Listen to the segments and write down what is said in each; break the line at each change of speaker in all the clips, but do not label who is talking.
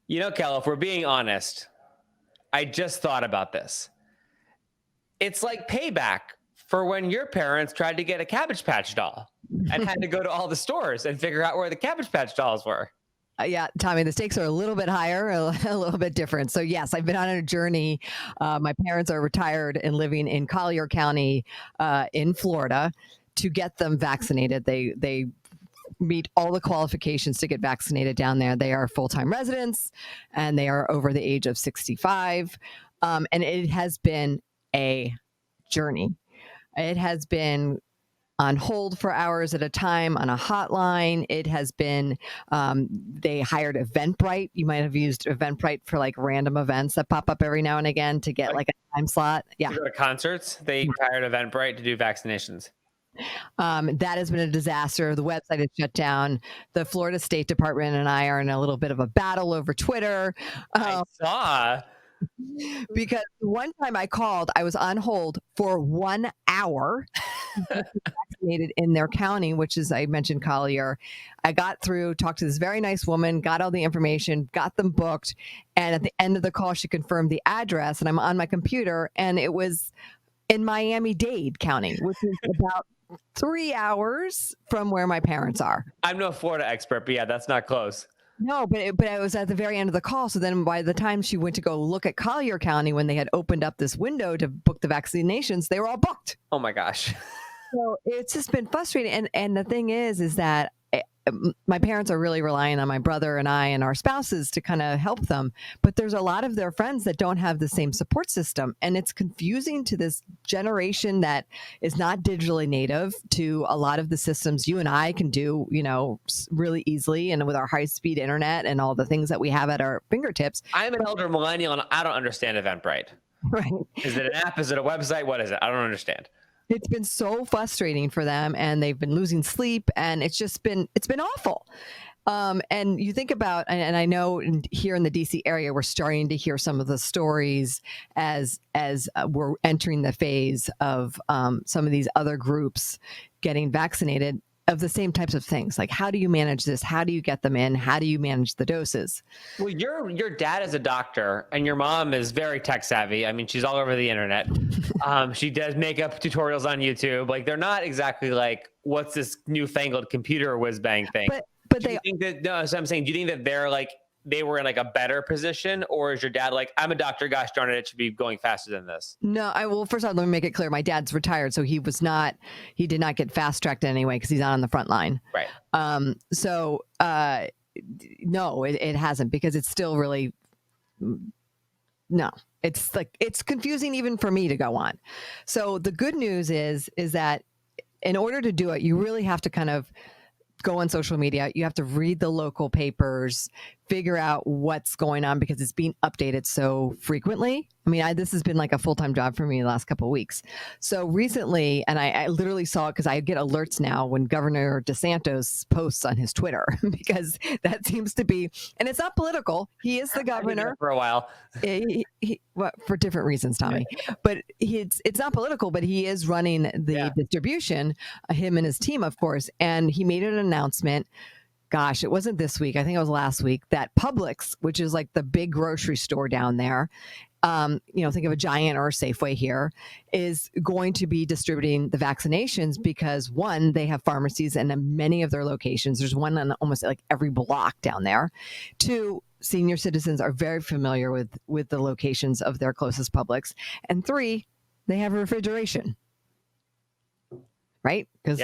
Kel, if we're being honest, I just thought about this. It's like payback for when your parents tried to get a Cabbage Patch doll and had to go to all the stores and figure out where the Cabbage Patch dolls were.
Yeah, Tommy, the stakes are a little bit higher, a little bit different. So yes, I've been on a journey. My parents are retired and living in Collier County in Florida to get them vaccinated. They meet all the qualifications to get vaccinated down there. They are full-time residents and they are over the age of 65. And it has been a journey. It has been on hold for hours at a time on a hotline. It has been, they hired Eventbrite. You might have used Eventbrite for like random events that pop up every now and again to get like a time slot. Yeah.
To go to concerts, they hired Eventbrite to do vaccinations.
That has been a disaster. The website is shut down. The Florida State Department and I are in a little bit of a battle over Twitter.
I saw.
Because one time I called, I was on hold for 1 hour vaccinated in their county, which is, I mentioned Collier. I got through, talked to this very nice woman, got all the information, got them booked. And at the end of the call, she confirmed the address and I'm on my computer and it was in Miami-Dade County, which is about 3 hours from where my parents are.
I'm no Florida expert, but yeah, that's not close.
No, but it was at the very end of the call. So then by the time she went to go look at Collier County, when they had opened up this window to book the vaccinations, they were all booked.
Oh my gosh.
So it's just been frustrating. And the thing is that my parents are really relying on my brother and I and our spouses to kind of help them. But there's a lot of their friends that don't have the same support system. And it's confusing to this generation that is not digitally native to a lot of the systems you and I can do, really easily. And with our high speed internet and all the things that we have at our fingertips.
I'm an elder millennial and I don't understand Eventbrite.
Right.
Is it an app? Is it a website? What is it? I don't understand.
It's been so frustrating for them and they've been losing sleep and it's been awful. And you think about, and I know here in the DC area, we're starting to hear some of the stories as we're entering the phase of some of these other groups getting vaccinated of the same types of things. Like, how do you manage this? How do you get them in? How do you manage the doses?
Well, your dad is a doctor and your mom is very tech savvy. I mean, she's all over the internet. She does makeup tutorials on YouTube. Like, they're not exactly like, what's this newfangled computer whiz bang thing?
But
do you think that, no, so I'm saying, do you think that they were in like a better position, or is your dad like, I'm a doctor, gosh darn it should be going faster than this?
No, well, first off, let me make it clear. My dad's retired, so he did not get fast tracked in any way because he's not on the front line.
Right.
No, it hasn't, because it's still really, no, it's like, it's confusing even for me to go on. So the good news is that in order to do it, you really have to kind of go on social media. You have to read the local papers, figure out what's going on because it's being updated so frequently. I mean, this has been like a full-time job for me the last couple of weeks. So recently, and I literally saw it because I get alerts now when Governor DeSantis posts on his Twitter, because that seems to be, and it's not political. He is the governor
for a while.
Well, for different reasons, Tommy. But it's not political, but he is running the distribution, him and his team, of course. And he made an announcement. Gosh, it wasn't this week. I think it was last week, that Publix, which is like the big grocery store down there, think of a Giant or a Safeway here, is going to be distributing the vaccinations because, one, they have pharmacies in many of their locations. There's one on almost like every block down there. Two, senior citizens are very familiar with the locations of their closest Publix. And three, they have refrigeration. Right? Because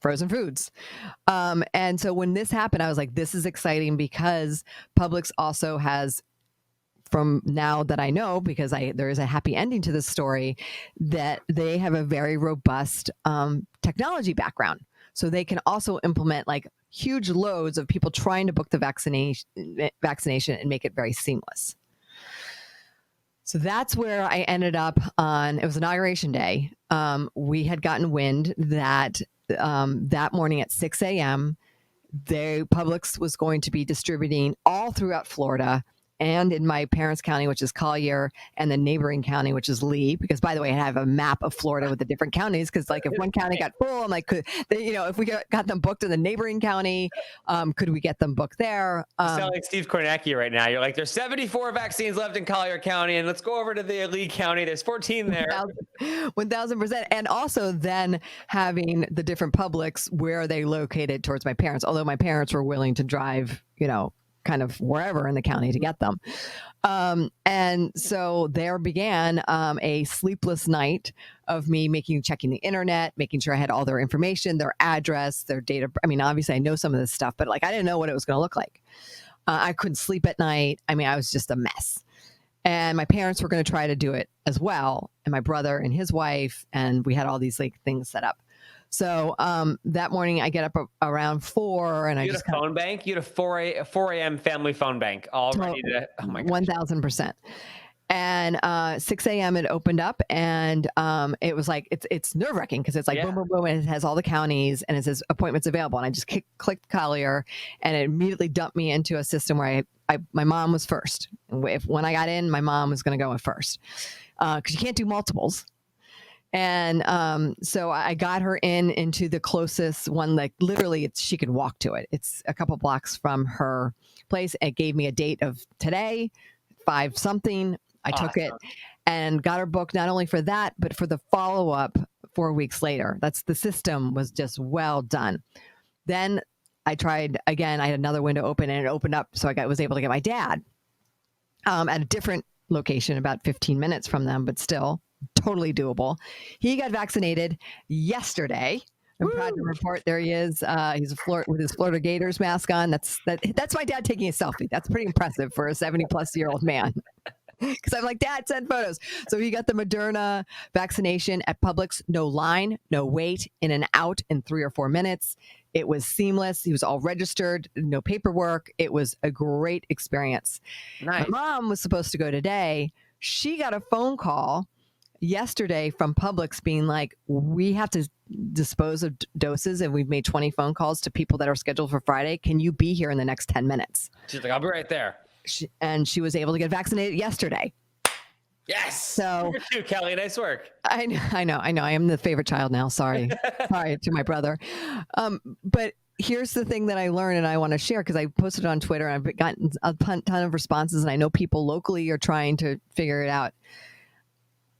frozen foods. And so when this happened, I was like, this is exciting because Publix also has, from now that I know, because there is a happy ending to this story, that they have a very robust technology background. So they can also implement like huge loads of people trying to book the vaccination and make it very seamless. So that's where I ended up on, it was Inauguration Day. We had gotten wind that that morning at 6 a.m., Publix was going to be distributing all throughout Florida and in my parents' county, which is Collier, and the neighboring county, which is Lee. Because, by the way, I have a map of Florida with the different counties. Because, like, if one county got full, I'm like, if we got them booked in the neighboring county, could we get them booked there?
You sound like Steve Kornacki right now. You're like, there's 74 vaccines left in Collier County, and let's go over to the Lee County. There's 14 there.
1,000%. And also then having the different Publix where they located towards my parents, although my parents were willing to drive, kind of wherever in the county to get them. And so there began a sleepless night of me checking the internet, making sure I had all their information, their address, their data. I mean, obviously I know some of this stuff, but like I didn't know what it was going to look like. I couldn't sleep at night. I mean, I was just a mess. And my parents were going to try to do it as well, and my brother and his wife, and we had all these like things set up. So that morning I get up around 4 and I just
phone bank. You had a 4 a.m. family phone bank all ready to. Oh my god,
1,000%. And 6 a.m. it opened up, and it was like it's nerve wracking because it's like boom, boom, boom, and it has all the counties and it says appointments available, and I just clicked Collier, and it immediately dumped me into a system where my mom was first. When I got in, my mom was going to go in first because you can't do multiples. And so I got her into the closest one, like literally she could walk to it. It's a couple blocks from her place. It gave me a date of today, 5 something. I took it and got her booked not only for that, but for the follow-up 4 weeks later. The system was just well done. Then I tried again. I had another window open and it opened up. So I was able to get my dad at a different location, about 15 minutes from them, but still totally doable. He got vaccinated yesterday. I'm proud to report there he is. He's with his Florida Gators mask on. That's my dad taking a selfie. That's pretty impressive for a 70-plus-year-old man. Because I'm like, Dad, send photos. So he got the Moderna vaccination at Publix. No line, no wait, in and out in 3 or 4 minutes. It was seamless. He was all registered, no paperwork. It was a great experience.
Nice.
My mom was supposed to go today. She got a phone call yesterday from Publix being like, we have to dispose of doses, and we've made 20 phone calls to people that are scheduled for Friday. Can you be here in the next 10 minutes?
She's like, I'll be right there.
She was able to get vaccinated yesterday.
Yes.
So
you too, Kelly. Nice work.
I know. I am the favorite child now. Sorry to my brother. But here's the thing that I learned and I want to share, because I posted it on Twitter and I've gotten a ton of responses, and I know people locally are trying to figure it out.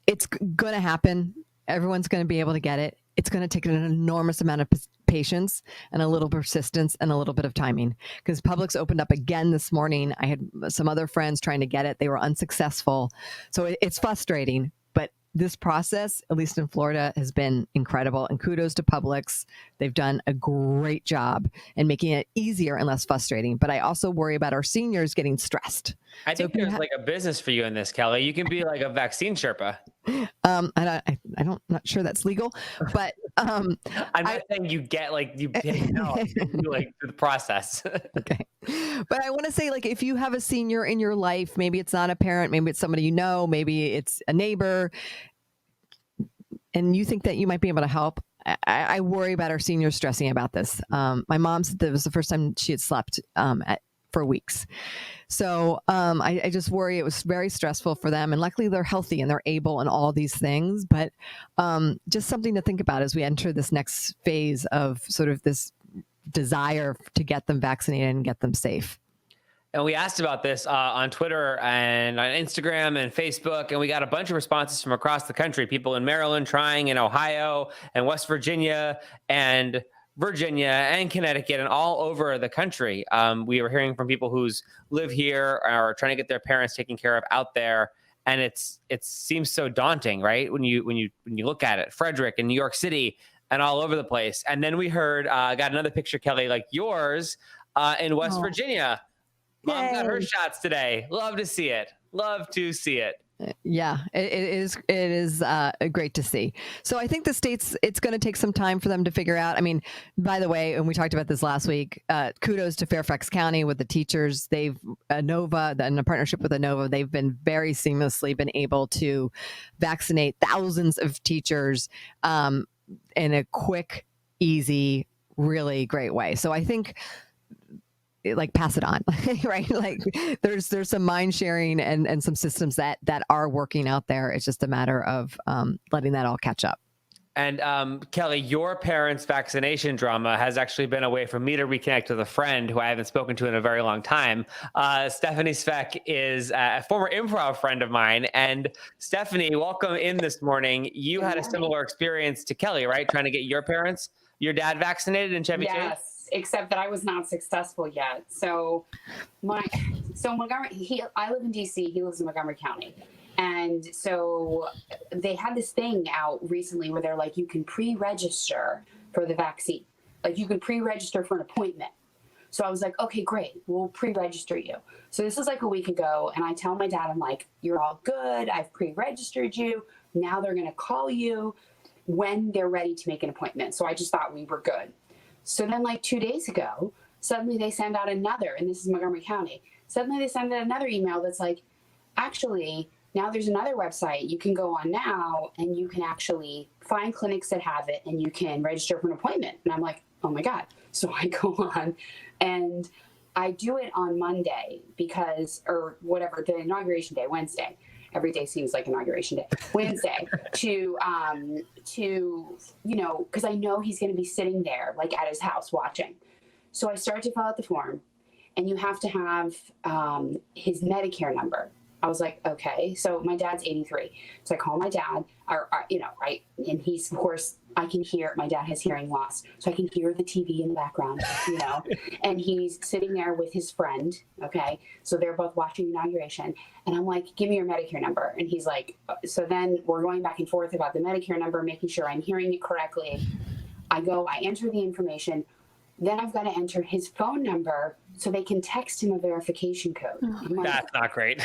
It's going to happen. Everyone's going to be able to get it. It's going to take an enormous amount of patience and a little persistence and a little bit of timing, because Publix opened up again this morning. I had some other friends trying to get it. They were unsuccessful. So it's frustrating, but this process, at least in Florida, has been incredible. And kudos to Publix. They've done a great job in making it easier and less frustrating. But I also worry about our seniors getting stressed.
I think there's like a business for you in this, Kelly. You can be like a vaccine Sherpa.
I'm not sure that's legal, but
I'm not saying you get you like the process.
Okay. But I want to say, like, if you have a senior in your life, maybe it's not a parent, maybe it's somebody you know, maybe it's a neighbor, and you think that you might be able to help. I worry about our seniors stressing about this. My mom said that it was the first time she had slept for weeks. So I just worry it was very stressful for them. And luckily they're healthy and they're able and all these things. But just something to think about as we enter this next phase of sort of this desire to get them vaccinated and get them safe.
And we asked about this on Twitter and on Instagram and Facebook, and we got a bunch of responses from across the country. People in Maryland trying, in Ohio and West Virginia and Connecticut and all over the country. We were hearing from people who live here or are trying to get their parents taken care of out there, and it seems so daunting, right? When you look at it, Frederick and New York City and all over the place. And then we heard, got another picture, Kelly, like yours in West Virginia. Mom got her shots today. Love to see it. Yeah,
it is great to see. So I think the states, it's going to take some time for them to figure out. I mean, by the way, and we talked about this last week, kudos to Fairfax County with the teachers. They've Inova, in a partnership with Inova, they've been very seamlessly been able to vaccinate thousands of teachers in a quick, easy, really great way. So I think like pass it on, right? Like there's some mind sharing and some systems that are working out there. It's just a matter of letting that all catch up.
And Kelly, your parents' vaccination drama has actually been a way for me to reconnect with a friend who I haven't spoken to in a very long time. Stephanie Sveck is a former improv friend of mine. And Stephanie, welcome in this morning. You had a similar experience to Kelly, right? Trying to get your dad vaccinated in Chevy Chase?
Yes, except that I was not successful yet. So Montgomery, I live in DC, he lives in Montgomery County. And so they had this thing out recently where they're like, you can pre-register for the vaccine. Like you can pre-register for an appointment. So I was like, okay, great. We'll pre-register you. So this is like a week ago. And I tell my dad, I'm like, you're all good. I've pre-registered you. Now they're going to call you when they're ready to make an appointment. So I just thought we were good. So then like 2 days ago, suddenly they send out another, and this is Montgomery County. Suddenly they send out another email that's like, actually, now there's another website you can go on now and you can actually find clinics that have it and you can register for an appointment. And I'm like, oh my God. So I go on and I do it on Monday or whatever, the inauguration day, Wednesday. Every day seems like inauguration day. Wednesday to because I know he's going to be sitting there like at his house watching. So I start to fill out the form and you have to have his Medicare number. I was like, okay. So my dad's 83. So I call my dad, and he's, of course, I can hear, my dad has hearing loss. So I can hear the TV in the background, and he's sitting there with his friend. Okay. So they're both watching the inauguration. And I'm like, give me your Medicare number. And he's like, so then we're going back and forth about the Medicare number, making sure I'm hearing it correctly. I enter the information. Then I've got to enter his phone number so they can text him a verification code. Like,
that's not great.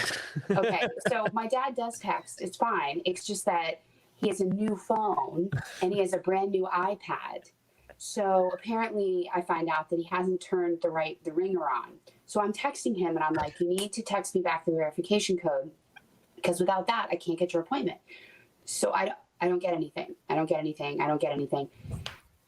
Okay, so my dad does text. It's fine. It's just that he has a new phone and he has a brand new iPad. So apparently I find out that he hasn't turned the ringer on. So I'm texting him and I'm like, you need to text me back the verification code because without that, I can't get your appointment. So I don't get anything. I don't get anything.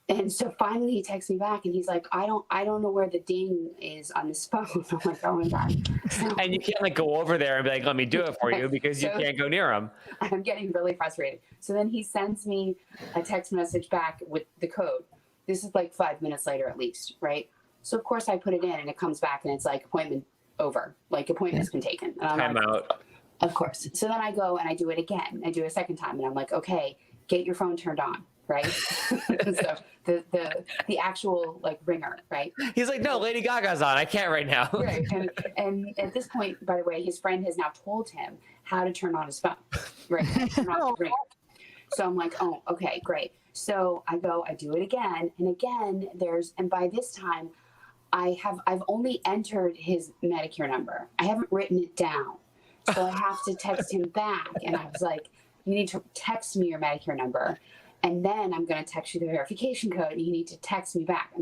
And so finally he texts me back and he's like, I don't know where the ding is on this phone. I'm like, oh my God. So,
and you can't like go over there and be like, let me do it for you because you can't go near him.
I'm getting really frustrated. So then he sends me a text message back with the code. This is like 5 minutes later at least, right? So of course I put it in and it comes back and it's like appointment over, like appointment's been taken. And I'm
Time
like,
out.
Of course. So then I go and I do it again. I do it a second time and I'm like, okay, get your phone turned on. Right. So the actual like ringer, right?
He's like, no, Lady Gaga's on. I can't right now.
Right. And at this point, by the way, his friend has now told him how to turn on his phone. Right. Turn on the ringer. So I'm like, oh, okay, great. So I do it again and again. And by this time, I've only entered his Medicare number. I haven't written it down. So I have to text him back. And I was like, you need to text me your Medicare number. And then I'm going to text you the verification code and you need to text me back.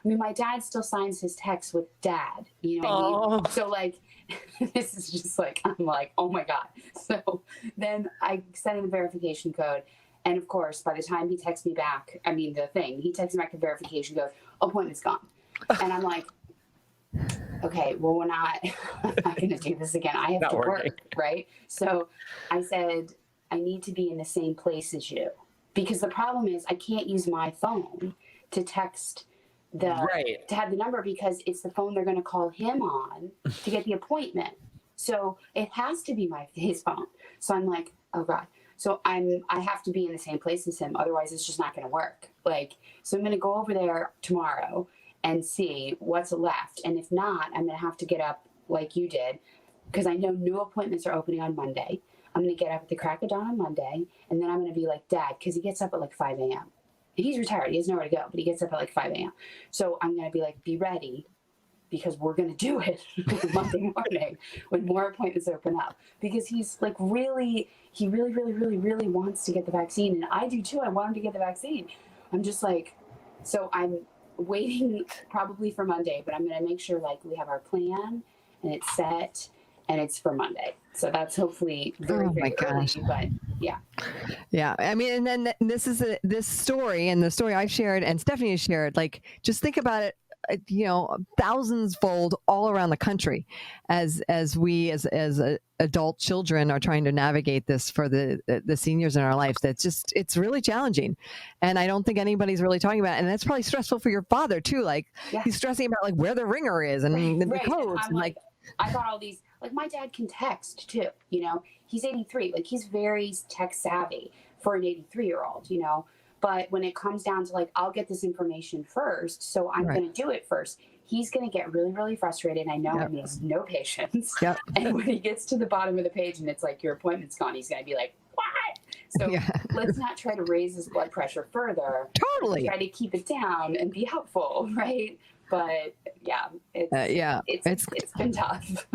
My dad still signs his text with dad, you know what I mean? So like, this is just like, I'm like, oh my God. So then I send him the verification code. And of course, by the time he texts me back, he texts me back the verification code, appointment's gone. And I'm like, okay, well, I'm not going to do this again. I have to work, right? So I said, I need to be in the same place as you. Because the problem is I can't use my phone to text to have the number because it's the phone they're going to call him on to get the appointment. So it has to be his phone. So I'm like, oh God. So I have to be in the same place as him. Otherwise it's just not going to work. So I'm going to go over there tomorrow and see what's left. And if not, I'm going to have to get up like you did because I know new appointments are opening on Monday. I'm going to get up at the crack of dawn on Monday, and then I'm going to be like, Dad, because he gets up at like 5 a.m. And he's retired. He has nowhere to go, but he gets up at like 5 a.m. So I'm going to be like, be ready, because we're going to do it Monday morning when more appointments open up. Because he's like he really wants to get the vaccine. And I do too. I want him to get the vaccine. I'm just like, so I'm waiting probably for Monday, but I'm going to make sure like we have our plan and it's set. And it's for Monday. So that's hopefully very early, but yeah.
Yeah. I mean, and then this is this story and the story I've shared and Stephanie has shared, like, just think about it thousands fold all around the country as we as adult children are trying to navigate this for the seniors in our life. It's really challenging. And I don't think anybody's really talking about it. And that's probably stressful for your father too. Like he's stressing about like where the ringer is and the codes. And like,
I got all these, like my dad can text too, he's 83, like he's very tech savvy for an 83-year-old, but when it comes down to like, I'll get this information first, so I'm going to do it first. He's going to get really, really frustrated. I know he has no patience. And when he gets to the bottom of the page and it's like, your appointment's gone, he's going to be like, what? So let's not try to raise his blood pressure further.
Totally.
Try to keep it down and be helpful, right? But it's been tough.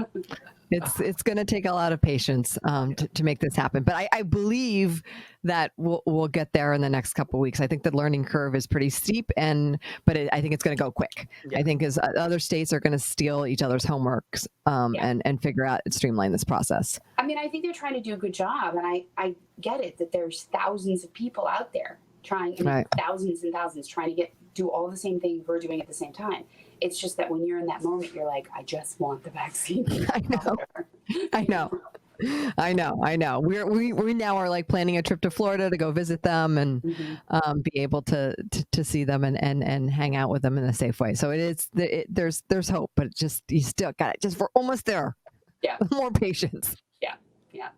It's going to take a lot of patience to make this happen. But I believe that we'll get there in the next couple of weeks. I think the learning curve is pretty steep, but I think it's going to go quick. I think as other states are going to steal each other's homeworks and figure out and streamline this process.
I mean, I think they're trying to do a good job, and I get it that there's thousands of people out there thousands and thousands trying to do all the same things we're doing at the same time. It's just that when you're in that moment, you're like, I just want the vaccine.
I know. We now are like planning a trip to Florida to go visit them and be able to see them and hang out with them in a safe way. So there's hope, but you still got it. We're almost there.
Yeah.
More patience.
Yeah.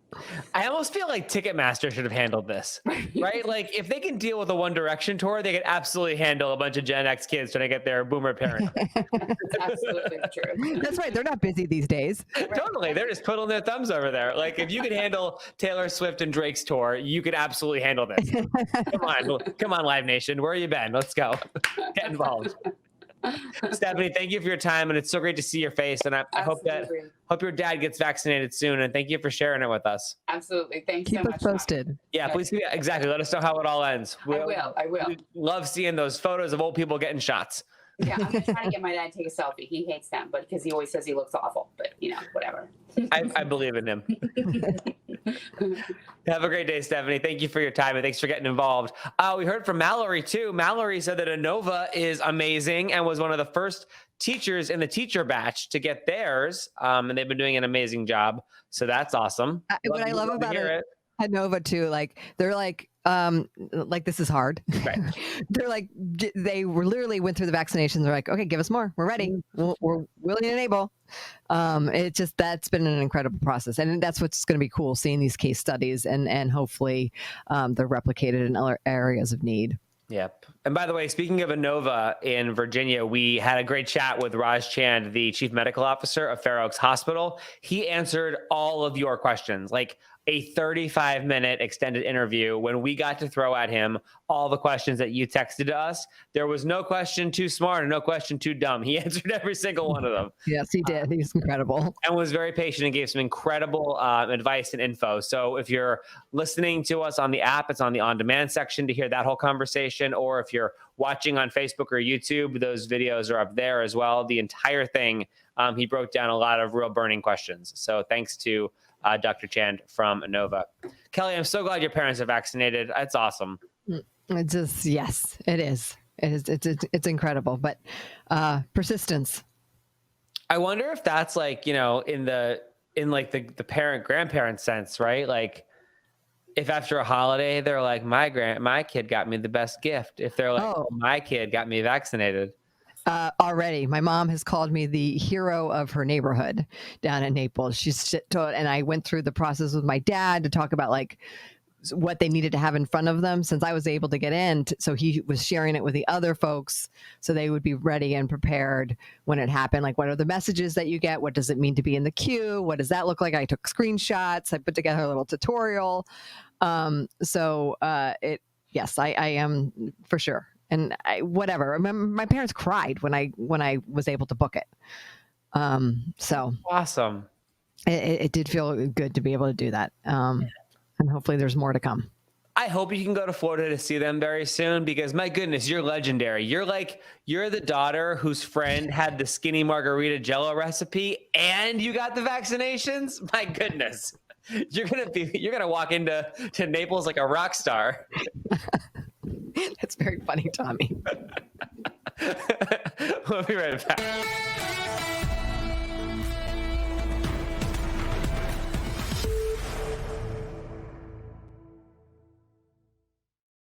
I almost feel like Ticketmaster should have handled this, right? Like if they can deal with a One Direction tour, they could absolutely handle a bunch of Gen X kids trying to get their boomer parents.
That's absolutely true.
That's right. They're not busy these days.
Totally. They're just twiddling their thumbs over there. Like if you could handle Taylor Swift and Drake's tour, you could absolutely handle this. Come on, Live Nation. Where you been? Let's go. Get involved. Stephanie, thank you for your time, and it's so great to see your face. And I hope your dad gets vaccinated soon. And thank you for sharing it with us.
Absolutely, thanks
Keep
so much.
us posted.
Yeah, please. Exactly. Let us know how it all ends.
I will.
We love seeing those photos of old people getting shots.
Yeah, I'm just trying to get my dad to take a selfie. He hates them, but because he always says he looks awful. But whatever.
I believe in him. Have a great day, Stephanie. Thank you for your time and thanks for getting involved. We heard from Mallory too. Mallory said that Inova is amazing and was one of the first teachers in the teacher batch to get theirs, and they've been doing an amazing job. So that's awesome.
What I love about Inova too, like they're like this is hard. Right. They're like, they literally went through the vaccinations. They're like, okay, give us more. We're ready. We're willing and able. That's been an incredible process. And that's what's going to be cool, seeing these case studies and hopefully they're replicated in other areas of need.
Yep. And by the way, speaking of Inova in Virginia, we had a great chat with Raj Chand, the chief medical officer of Fair Oaks Hospital. He answered all of your questions, like a 35-minute extended interview when we got to throw at him all the questions that you texted to us. There was no question too smart and no question too dumb. He answered every single one of them.
Yes, he did. He's incredible.
And was very patient and gave some incredible advice and info. So if you're listening to us on the app, it's on the on-demand section to hear that whole conversation. Or if you're watching on Facebook or YouTube, those videos are up there as well. The entire thing, he broke down a lot of real burning questions. So thanks to Dr. Chand from Inova. Kelly, I'm so glad your parents are vaccinated. That's awesome.
Yes, it is. It's incredible, but persistence.
I wonder if that's like, in the parent grandparent sense, right? Like if after a holiday, they're like, my kid got me the best gift. If they're like, my kid got me vaccinated.
Already, my mom has called me the hero of her neighborhood down in Naples. And I went through the process with my dad to talk about like what they needed to have in front of them since I was able to get in. So he was sharing it with the other folks so they would be ready and prepared when it happened. Like, what are the messages that you get? What does it mean to be in the queue? What does that look like? I took screenshots. I put together a little tutorial. Yes, I am for sure. And whatever. I remember my parents cried when I was able to book it. So
awesome.
It did feel good to be able to do that. And hopefully there's more to come.
I hope you can go to Florida to see them very soon because my goodness, you're legendary. You're the daughter whose friend had the skinny margarita Jello recipe and you got the vaccinations. My goodness. You're gonna walk into Naples like a rock star.
That's very funny, Tommy.
We'll be right back.